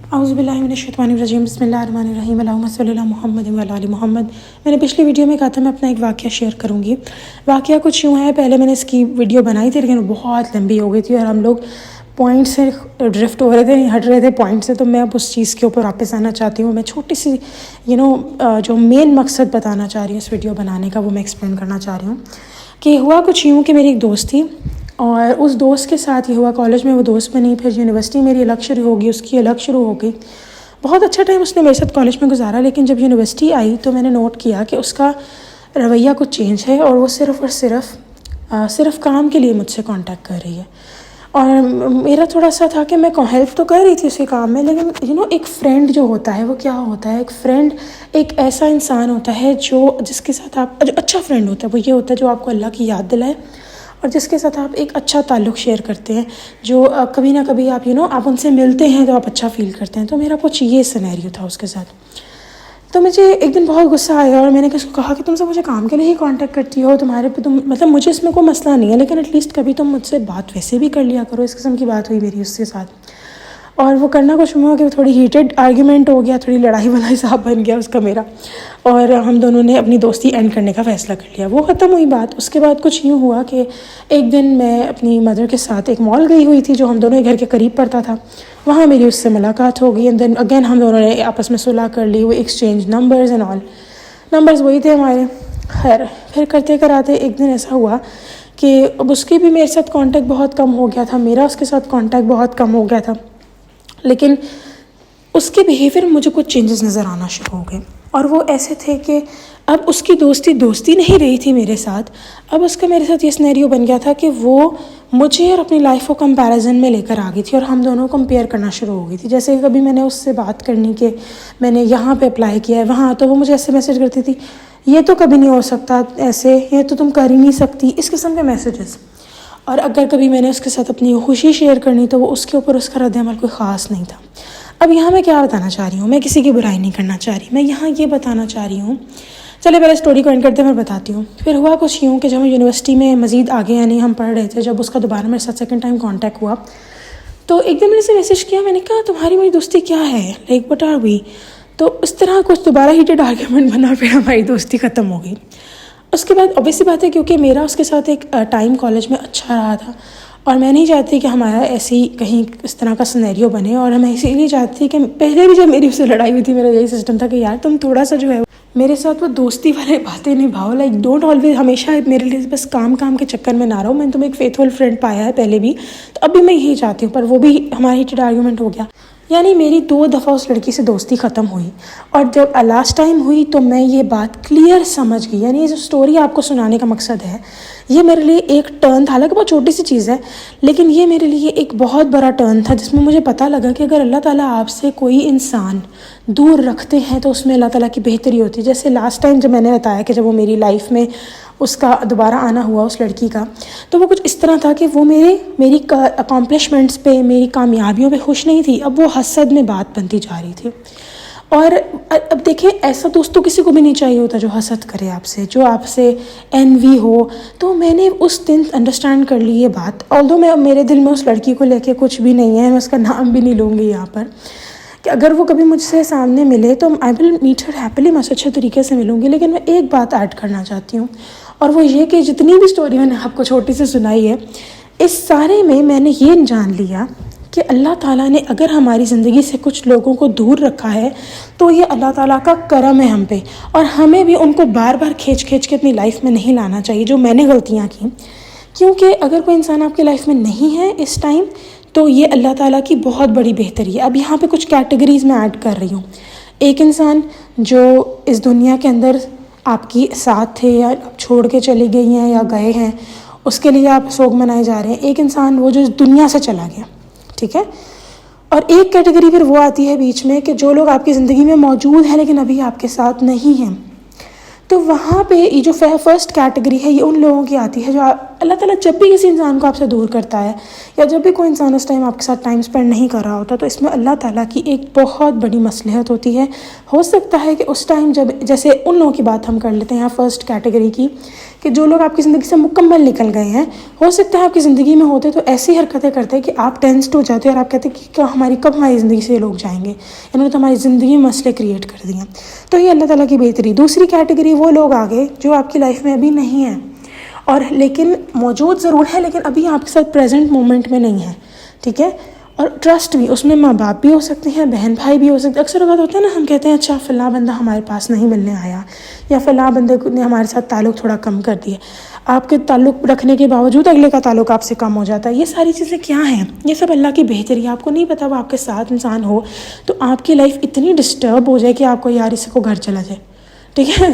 اعوذ باللہ من الشیطان الرجیم، بسم اللہ الرحمن الرحیم، اللہم صلی اللہ محمد و علی آل محمد۔ میں نے پچھلی ویڈیو میں کہا تھا میں اپنا ایک واقعہ شیئر کروں گی۔ واقعہ کچھ یوں ہے، پہلے میں نے اس کی ویڈیو بنائی تھی لیکن وہ بہت لمبی ہو گئی تھی اور ہم لوگ پوائنٹ سے ڈرفٹ ہو رہے تھے، ہٹ رہے تھے پوائنٹ سے، تو میں اب اس چیز کے اوپر واپس آنا چاہتی ہوں۔ میں چھوٹی سی جو مین مقصد بتانا چاہ رہی ہوں اس ویڈیو بنانے کا، وہ میں ایکسپلین کرنا چاہ رہی ہوں کہ ہوا کچھ یوں کہ میری ایک دوست تھی اور اس دوست کے ساتھ یہ ہوا، کالج میں وہ دوست بنی، پھر یونیورسٹی میری الگ شروع ہوگی، اس کی الگ شروع ہو گئی۔ بہت اچھا ٹائم اس نے میرے ساتھ کالج میں گزارا، لیکن جب یونیورسٹی آئی تو میں نے نوٹ کیا کہ اس کا رویہ کچھ چینج ہے اور وہ صرف اور صرف کام کے لیے مجھ سے کانٹیکٹ کر رہی ہے۔ اور میرا تھوڑا سا تھا کہ میں ہیلپ تو کر رہی تھی اس کے کام میں، لیکن ایک فرینڈ جو ہوتا ہے وہ کیا ہوتا ہے، ایک فرینڈ ایک ایسا انسان ہوتا ہے جس کے ساتھ آپ جو اچھا فرینڈ ہوتا ہے وہ یہ ہوتا ہے جو آپ کو اللہ کی یاد دلائے اور جس کے ساتھ آپ ایک اچھا تعلق شیئر کرتے ہیں، جو کبھی نہ کبھی آپ ان سے ملتے ہیں تو آپ اچھا فیل کرتے ہیں۔ تو میرا کچھ یہ سینیریو تھا اس کے ساتھ۔ تو مجھے ایک دن بہت غصہ آیا اور میں نے اس کو کہا کہ تم سے مجھے کام کے لیے ہی کانٹیکٹ کرتی ہو، تمہارے پہ مطلب مجھے اس میں کوئی مسئلہ نہیں ہے، لیکن ایٹ لیسٹ کبھی تم مجھ سے بات ویسے بھی کر لیا کرو۔ اس قسم کی بات ہوئی میری اس کے ساتھ، اور وہ کرنا کچھ ہوا کہ تھوڑی ہیٹڈ آرگیومنٹ ہو گیا، تھوڑی لڑائی والا حساب بن گیا اس کا میرا، اور ہم دونوں نے اپنی دوستی اینڈ کرنے کا فیصلہ کر لیا۔ وہ ختم ہوئی بات۔ اس کے بعد کچھ یوں ہوا کہ ایک دن میں اپنی مدر کے ساتھ ایک مال گئی ہوئی تھی جو ہم دونوں کے گھر کے قریب پڑتا تھا، وہاں میری اس سے ملاقات ہو گئی، اینڈ دین اگین ہم دونوں نے آپس میں صلح کر لی، وہ exchange numbers and all, numbers وہی تھے ہمارے۔ خیر، پھر کرتے کراتے ایک دن ایسا ہوا کہ اب اس کی بھی میرے ساتھ کانٹیکٹ بہت کم ہو گیا تھا، میرا اس کے ساتھ کانٹیکٹ بہت کم ہو گیا تھا، لیکن اس کے بیہیویئر میں مجھے کچھ چینجز نظر آنا شروع ہو گئے، اور وہ ایسے تھے کہ اب اس کی دوستی نہیں رہی تھی میرے ساتھ، اب اس کا میرے ساتھ یہ سینیریو بن گیا تھا کہ وہ مجھے اور اپنی لائف کو کمپیریزن میں لے کر آ گئی تھی اور ہم دونوں کمپیئر کرنا شروع ہو گئی تھی۔ جیسے کہ کبھی میں نے اس سے بات کرنی کہ میں نے یہاں پہ اپلائی کیا ہے وہاں، تو وہ مجھے ایسے میسیج کرتی تھی، یہ تو کبھی نہیں ہو سکتا ایسے، یہ تو تم کر ہی نہیں سکتی، اس قسم کے میسیجز۔ اور اگر کبھی میں نے اس کے ساتھ اپنی خوشی شیئر کرنی تو وہ اس کے اوپر اس کا رد عمل کوئی خاص نہیں تھا۔ اب یہاں میں کیا بتانا چاہ رہی ہوں، میں کسی کی برائی نہیں کرنا چاہ رہی، میں یہاں یہ بتانا چاہ رہی ہوں، چلے پہلے اسٹوری کو اینڈ کرتے ہیں، میں بتاتی ہوں۔ پھر ہوا کچھ یوں کہ جب ہم یونیورسٹی میں مزید آگے یعنی ہم پڑھ رہے تھے، جب اس کا دوبارہ میرے ساتھ سیکنڈ ٹائم کانٹیکٹ ہوا تو ایک دن میں نے اسے میسیج کیا، میں نے کہا تمہاری میری دوستی کیا ہے، لائک وٹ آر وی؟ تو اس طرح کچھ دوبارہ ہیٹڈ آرگیومنٹ بنا، پھر ہماری دوستی ختم ہو گئی۔ اس کے بعد اوبیس سی بات ہے کیونکہ میرا اس کے ساتھ ایک ٹائم کالج میں اچھا رہا تھا اور میں نہیں چاہتی کہ ہمارا ایسی کہیں اس طرح کا سینیریو بنے، اور میں اسی لیے چاہتی تھی کہ پہلے بھی جب میری اس سے لڑائی ہوئی تھی میرا یہی سسٹم تھا کہ یار تم تھوڑا سا جو ہے میرے ساتھ وہ دوستی والے باتیں نبھاؤ، لائک ڈونٹ آلویز ہمیشہ میرے لیے بس کام کے چکر میں نہ رہو۔ میں نے تمہیں ایک فیتھفل فرینڈ پایا ہے پہلے بھی، تو اب بھی میں یہی چاہتی ہوں، پر وہ بھی ہماری ہیٹڈ آرگیومنٹ ہو گیا۔ یعنی میری 2 دفعہ اس لڑکی سے دوستی ختم ہوئی، اور جب لاسٹ ٹائم ہوئی تو میں یہ بات کلیئر سمجھ گئی، یعنی یہ جو سٹوری آپ کو سنانے کا مقصد ہے یہ میرے لیے ایک ٹرن تھا، حالانکہ بہت چھوٹی سی چیز ہے لیکن یہ میرے لیے ایک بہت بڑا ٹرن تھا، جس میں مجھے پتہ لگا کہ اگر اللہ تعالیٰ آپ سے کوئی انسان دور رکھتے ہیں تو اس میں اللہ تعالیٰ کی بہتری ہوتی ہے۔ جیسے لاسٹ ٹائم جب میں نے بتایا کہ جب وہ میری لائف میں اس کا دوبارہ آنا ہوا اس لڑکی کا، تو وہ کچھ اس طرح تھا کہ وہ میری اکامپلشمنٹس پہ، میری کامیابیوں پہ خوش نہیں تھی، اب وہ حسد میں بات بنتی جا رہی تھی۔ اور اب دیکھیں ایسا دوست تو کسی کو بھی نہیں چاہیے ہوتا جو حسد کرے آپ سے، جو آپ سے انوی ہو۔ تو میں نے اس دن انڈرسٹینڈ کر لی یہ بات، آلدو میرے دل میں اس لڑکی کو لے کے کچھ بھی نہیں ہے، میں اس کا نام بھی نہیں لوں گی یہاں پر، کہ اگر وہ کبھی مجھ سے سامنے ملے تو آئی ول میٹ ہر ہیپیلی، میں اسے اچھے طریقے سے ملوں گی۔ لیکن میں ایک بات ایڈ کرنا چاہتی ہوں، اور وہ یہ کہ جتنی بھی اسٹوری میں نے آپ کو چھوٹی سی سنائی ہے، اس سارے میں نے یہ جان لیا کہ اللہ تعالیٰ نے اگر ہماری زندگی سے کچھ لوگوں کو دور رکھا ہے تو یہ اللہ تعالیٰ کا کرم ہے ہم پہ، اور ہمیں بھی ان کو بار بار کھینچ کے اپنی لائف میں نہیں لانا چاہیے جو میں نے غلطیاں کی، کیونکہ اگر کوئی انسان آپ کی لائف میں نہیں ہے اس ٹائم تو یہ اللہ تعالیٰ کی بہت بڑی بہتری ہے۔ اب یہاں پہ کچھ کیٹیگریز میں ایڈ کر رہی ہوں۔ ایک انسان جو اس دنیا کے اندر آپ کی ساتھ تھے یا چھوڑ کے چلی گئی ہیں یا گئے ہیں، اس کے لیے آپ سوگ منائے جا رہے ہیں۔ ایک انسان وہ جو اس دنیا سے چلا گیا، ٹھیک ہے، اور ایک کیٹیگری پھر وہ آتی ہے بیچ میں کہ جو لوگ آپ کی زندگی میں موجود ہیں لیکن ابھی آپ کے ساتھ نہیں ہیں۔ تو وہاں پہ یہ جو فرسٹ کیٹیگری ہے یہ ان لوگوں کی آتی ہے جو اللہ تعالیٰ جب بھی کسی انسان کو آپ سے دور کرتا ہے یا جب بھی کوئی انسان اس ٹائم آپ کے ساتھ ٹائم اسپینڈ نہیں کر رہا ہوتا، تو اس میں اللہ تعالیٰ کی ایک بہت بڑی مصلحت ہوتی ہے۔ ہو سکتا ہے کہ اس ٹائم جب جیسے ان لوگوں کی بات ہم کر لیتے ہیں یہاں فرسٹ کیٹیگری کی، کہ جو لوگ آپ کی زندگی سے مکمل نکل گئے ہیں، ہو سکتا ہے آپ کی زندگی میں ہوتے تو ایسی حرکتیں کرتے کہ آپ ٹینسڈ ہو جاتے اور آپ کہتے کہ کب ہماری زندگی سے یہ لوگ جائیں گے، انہوں نے تو ہماری زندگی میں مسئلے کریٹ کر دیے۔ تو یہ اللہ تعالیٰ کی بہتری۔ دوسری کیٹیگری وہ لوگ آگے جو آپ کی لائف میں ابھی نہیں ہیں اور لیکن موجود ضرور ہے، لیکن ابھی آپ کے ساتھ پریزنٹ مومنٹ میں نہیں ہے، ٹھیک ہے، اور ٹرسٹ بھی، اس میں ماں باپ بھی ہو سکتے ہیں، بہن بھائی بھی ہو سکتے ہیں۔ اکثر اوقات ہوتا ہے نا، ہم کہتے ہیں اچھا فلاں بندہ ہمارے پاس نہیں ملنے آیا یا فلاں بندے نے ہمارے ساتھ تعلق تھوڑا کم کر دیا، آپ کے تعلق رکھنے کے باوجود اگلے کا تعلق آپ سے کم ہو جاتا ہے۔ یہ ساری چیزیں کیا ہیں؟ یہ سب اللہ کی بہتری ہے۔ آپ کو نہیں پتا وہ آپ کے ساتھ انسان ہو تو آپ کی لائف اتنی ڈسٹرب ہو جائے کہ آپ کو یار اس کو گھر چلا جائے، ٹھیک ہے،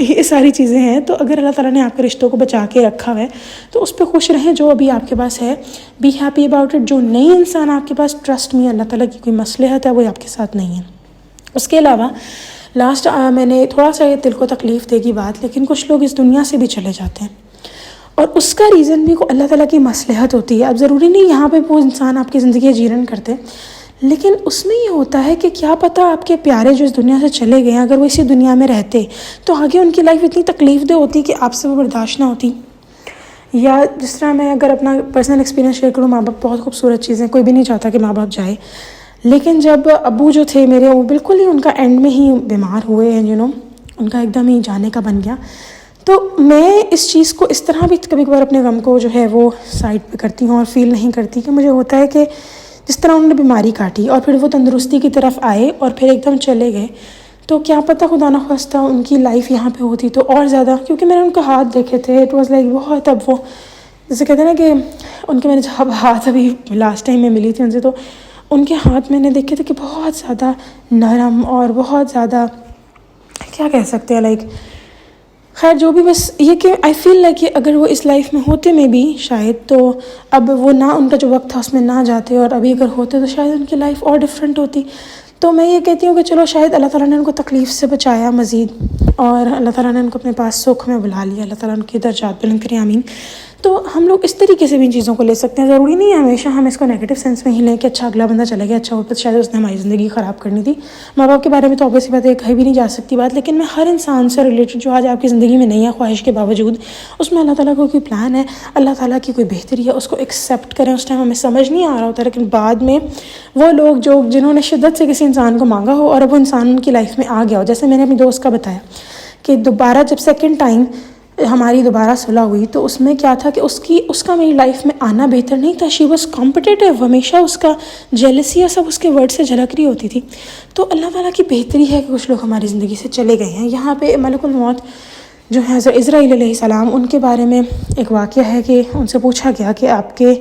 یہ ساری چیزیں ہیں۔ تو اگر اللہ تعالیٰ نے آپ کے رشتوں کو بچا کے رکھا ہے تو اس پہ خوش رہیں، جو ابھی آپ کے پاس ہے بی ہیپی اباؤٹ اٹ۔ جو نئی انسان آپ کے پاس، ٹرسٹ میں اللہ تعالیٰ کی کوئی مصلحت ہے وہ آپ کے ساتھ نہیں ہے۔ اس کے علاوہ لاسٹ میں نے تھوڑا سا یہ دل کو تکلیف دے گی بات، لیکن کچھ لوگ اس دنیا سے بھی چلے جاتے ہیں اور اس کا ریزن بھی اللہ تعالیٰ کی مصلحت ہوتی ہے۔ اب ضروری نہیں یہاں پہ وہ انسان آپ کی زندگی جیرن کرتے، لیکن اس میں یہ ہوتا ہے کہ کیا پتہ آپ کے پیارے جو اس دنیا سے چلے گئے ہیں، اگر وہ اسی دنیا میں رہتے تو آگے ان کی لائف اتنی تکلیف دہ ہوتی کہ آپ سے وہ برداشت نہ ہوتی۔ یا جس طرح میں اگر اپنا پرسنل ایکسپیرینس شیئر کروں، ماں باپ بہت خوبصورت چیزیں، کوئی بھی نہیں چاہتا کہ ماں باپ جائے، لیکن جب ابو جو تھے میرے، وہ بالکل ہی ان کا اینڈ میں ہی بیمار ہوئے ہیں، ان کا ایک دم ہی جانے کا بن گیا، تو میں اس چیز کو اس طرح بھی کبھی کبھار اپنے غم کو جو ہے وہ سائڈ پہ کرتی ہوں اور فیل نہیں کرتی، کہ مجھے ہوتا ہے کہ جس طرح انہوں نے بیماری کاٹی اور پھر وہ تندرستی کی طرف آئے اور پھر ایک دم چلے گئے، تو کیا پتہ خدا نخواستہ ان کی لائف یہاں پہ ہوتی تو اور زیادہ، کیونکہ میں نے ان کا ہاتھ دیکھے تھے، اٹ واز لائک بہت، اب وہ جیسے کہتے ہیں نا کہ ان کے، میں نے جب ہاتھ ابھی لاسٹ ٹائم میں ملی تھی ان سے، تو ان کے ہاتھ میں نے دیکھے تھے کہ بہت زیادہ نرم اور بہت زیادہ کیا کہہ سکتے ہیں، لائک خیر جو بھی، بس یہ کہ آئی فیل لائک کہ اگر وہ اس لائف میں ہوتے میں بھی شاید، تو اب وہ نہ ان کا جو وقت تھا اس میں نہ جاتے، اور ابھی اگر ہوتے تو شاید ان کی لائف اور ڈفرینٹ ہوتی۔ تو میں یہ کہتی ہوں کہ چلو شاید اللہ تعالیٰ نے ان کو تکلیف سے بچایا مزید، اور اللہ تعالیٰ نے ان کو اپنے پاس سکھ میں بلا لیا، اللہ تعالیٰ ان کے درجات بلند کرے، آمین۔ تو ہم لوگ اس طریقے سے بھی ان چیزوں کو لے سکتے ہیں، ضروری نہیں ہے ہمیشہ ہم اس کو نیگیٹو سینس میں ہی لیں کہ اچھا اگلا بندہ چلا گیا، اچھا ہوتا شاید اس نے ہماری زندگی خراب کرنی تھی۔ ماں باپ کے بارے میں تو اوبیسلی بات ہے، کہیں بھی نہیں جا سکتی بات، لیکن میں ہر انسان سے ریلیٹڈ جو آج آپ کی زندگی میں نہیں ہے خواہش کے باوجود، اس میں اللہ تعالیٰ کو کوئی پلان ہے، اللہ تعالیٰ کی کوئی بہتری ہے، اس کو ایکسیپٹ کریں۔ اس ٹائم ہمیں سمجھ نہیں آ رہا ہوتا، لیکن بعد میں وہ لوگ جنہوں نے شدت سے کسی انسان کو مانگا ہو اور اب وہ انسان ان کی لائف میں آ گیا ہو، جیسے میں نے اپنی دوست کا بتایا کہ دوبارہ جب سیکنڈ ٹائم ہماری دوبارہ صلح ہوئی تو اس میں کیا تھا کہ اس کا میری لائف میں آنا بہتر نہیں تھا، شی واز کمپٹیٹیو، ہمیشہ اس کا جیلسی اور سب اس کے ورڈ سے جھلک رہی ہوتی تھی۔ تو اللہ تعالیٰ کی بہتری ہے کہ کچھ لوگ ہماری زندگی سے چلے گئے ہیں۔ یہاں پہ ملک الموت جو ہے اسرائیل علیہ السلام، ان کے بارے میں ایک واقعہ ہے کہ ان سے پوچھا گیا کہ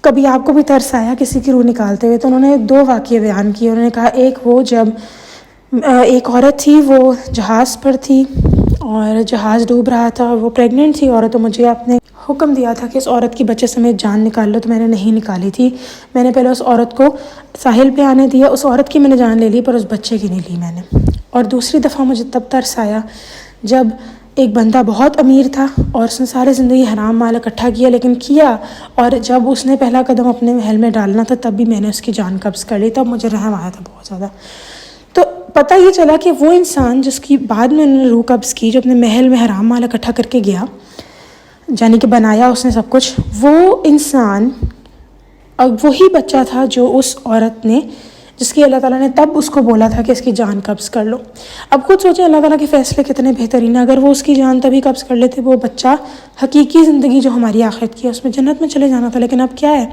کبھی آپ کو بھی ترس آیا کسی کی روح نکالتے ہوئے؟ تو انہوں نے 2 واقعے بیان کیے۔ انہوں نے کہا ایک وہ جب ایک عورت تھی، وہ جہاز پر تھی اور جہاز ڈوب رہا تھا، وہ پریگننٹ تھی عورت، تو مجھے آپ نے حکم دیا تھا کہ اس عورت کی بچے سمیت جان نکال لو، تو میں نے نہیں نکالی تھی، میں نے پہلے اس عورت کو ساحل پہ آنے دیا، اس عورت کی میں نے جان لے لی پر اس بچے کی نہیں لی میں نے۔ اور دوسری دفعہ مجھے تب ترس آیا جب ایک بندہ بہت امیر تھا اور اس نے سارے زندگی حرام مال اکٹھا کیا، لیکن کیا، اور جب اس نے پہلا قدم اپنے محل میں ڈالنا تھا تب بھی میں نے اس کی جان قبض کر لی، تب مجھے رحم آیا تھا بہت زیادہ۔ تو پتہ یہ چلا کہ وہ انسان جس کی بعد میں انہوں نے روح قبض کی، جو اپنے محل میں حرام مال اکٹھا کر کے گیا، یعنی کہ بنایا اس نے سب کچھ، وہ انسان اور وہی بچہ تھا جو اس عورت نے، جس کی اللہ تعالیٰ نے تب اس کو بولا تھا کہ اس کی جان قبض کر لو۔ اب خود سوچیں اللہ تعالیٰ کے فیصلے کتنے بہترین ہیں، اگر وہ اس کی جان تبھی قبض کر لیتے، وہ بچہ حقیقی زندگی جو ہماری آخرت کی ہے اس میں جنت میں چلے جانا تھا، لیکن اب کیا ہے،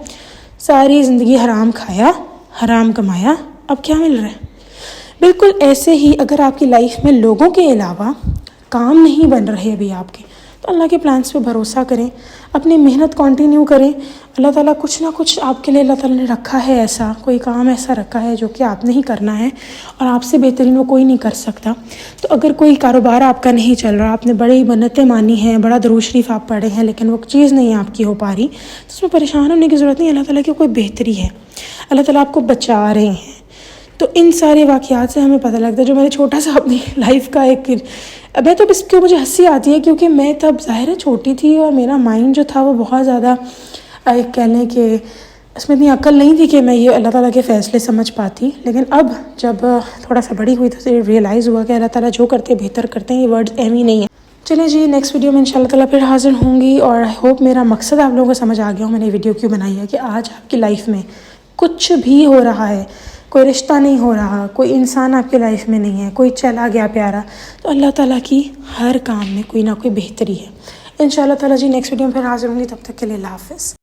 ساری زندگی حرام کھایا، حرام کمایا، اب کیا مل رہا ہے؟ بالکل ایسے ہی اگر آپ کی لائف میں لوگوں کے علاوہ کام نہیں بن رہے ابھی آپ کے، تو اللہ کے پلانس پہ بھروسہ کریں، اپنی محنت کنٹینیو کریں، اللہ تعالیٰ کچھ نہ کچھ آپ کے لیے اللہ تعالیٰ نے رکھا ہے، ایسا کوئی کام ایسا رکھا ہے جو کہ آپ نہیں کرنا ہے اور آپ سے بہترین وہ کوئی نہیں کر سکتا۔ تو اگر کوئی کاروبار آپ کا نہیں چل رہا، آپ نے بڑی منتیں مانی ہیں، بڑا درود شریف آپ پڑھے ہیں، لیکن وہ چیز نہیں آپ کی ہو پا رہی، تو اس میں پریشان ہونے کی ضرورت نہیں، اللہ تعالیٰ کی کوئی بہتری ہے، اللہ تعالیٰ آپ کو بچا رہے ہیں۔ تو ان سارے واقعات سے ہمیں پتہ لگتا ہے. جو میں نے چھوٹا سا اپنی لائف کا ایک، میں تو اس کو مجھے ہنسی آتی ہے کیونکہ میں تب ظاہر ہے چھوٹی تھی اور میرا مائنڈ جو تھا وہ بہت زیادہ ایک کہہ لیں کہ اس میں اتنی عقل نہیں تھی کہ میں یہ اللہ تعالیٰ کے فیصلے سمجھ پاتی. لیکن اب جب تھوڑا سا بڑی ہوئی تو ریئلائز ہوا کہ اللہ تعالیٰ جو کرتے بہتر کرتے ہیں، یہ ورڈز اہم ہی نہیں ہے. چلیں جی، نیکسٹ ویڈیو میں انشاءاللہ تعالیٰ پھر حاضر ہوں گی. اور آئی ہوپ میرا مقصد آپ لوگوں کو سمجھ آ گیا ہوں. میں نے ویڈیو کیوں بنائی ہے کہ آج آپ کی لائف میں کچھ بھی ہو رہا ہے، کوئی رشتہ نہیں ہو رہا، کوئی انسان آپ کی لائف میں نہیں ہے، کوئی چلا گیا پیارا، تو اللہ تعالیٰ کی ہر کام میں کوئی نہ کوئی بہتری ہے. انشاءاللہ تعالیٰ جی نیکسٹ ویڈیو میں پھر حاضر ہوں گی. تب تک کے لیے اللہ حافظ.